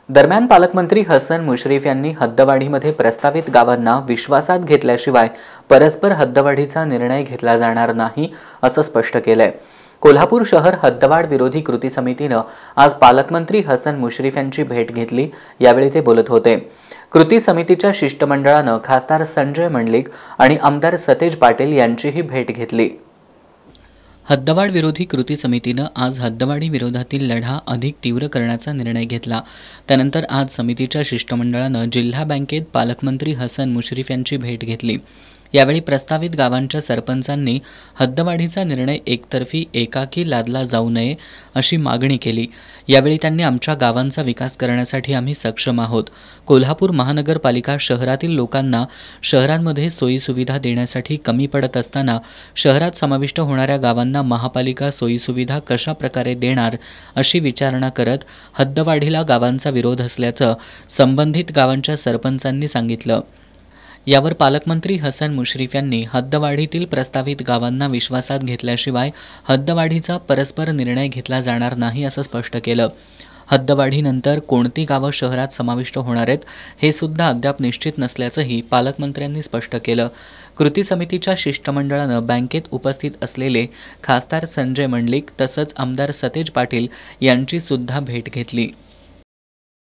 दरम्यान पालकमंत्री हसन मुश्रीफ यांनी हद्दवाढीमध्ये प्रस्तावित गावांना विश्वासात घेतल्याशिवाय परस्पर हद्दवाढीचा निर्णय घेतला जाणार नाही असं स्पष्ट केलंय। कोल्हापूर शहर हद्दवाढ विरोधी कृती समितीनं आज पालकमंत्री हसन मुश्रीफ यांची भेट घेतली। यावेळी ते बोलत होते। कृती समितीच्या शिष्टमंडळानं खासदार संजय मंडलिक आणि आमदार सतेज पाटील यांचीही भेट घेतली। हद्दवाढ विरोधी कृती समितीनं आज हद्दवाढी विरोधातील लढा अधिक तीव्र करण्याचा निर्णय घेतला। त्यानंतर आज समितीच्या शिष्टमंडळानं जिल्हा बँकेत पालकमंत्री हसन मुश्रीफ यांची भेट घेतली। यावेळी प्रस्तावित गावांच्या सरपंचांनी हद्दवाढीचा निर्णय एकतर्फी एकाकी लादला जाऊ नये अशी मागणी केली। यावेळी त्यांनी आमच्या गावांचा विकास करण्यासाठी आम्ही सक्षम आहोत। कोल्हापूर महानगरपालिका शहरातील लोकांना शहरांमध्ये सोयीसुविधा देण्यासाठी कमी पडत असताना शहरात समाविष्ट होणाऱ्या गावांना महापालिका सोयीसुविधा कशा प्रकारे देणार अशी विचारणा करत हद्दवाढीला गावांचा विरोध असल्याचं संबंधित गावांच्या सरपंचांनी सांगितलं। यावर पालकमंत्री हसन मुश्रीफ यांनी हद्दवाढीतील प्रस्तावित गावांना विश्वासात घेतल्याशिवाय हद्दवाढीचा परस्पर निर्णय घेतला जाणार नाही असं स्पष्ट केलं। हद्दवाढीनंतर कोणती गावं शहरात समाविष्ट होणार आहेत हे सुद्धा अद्याप निश्चित नसल्याचंही पालकमंत्र्यांनी स्पष्ट केलं। कृती समितीच्या शिष्टमंडळानं बँकेत उपस्थित असलेले खासदार संजय मंडलिक तसंच आमदार सतेज पाटील यांची सुद्धा भेट घेतली।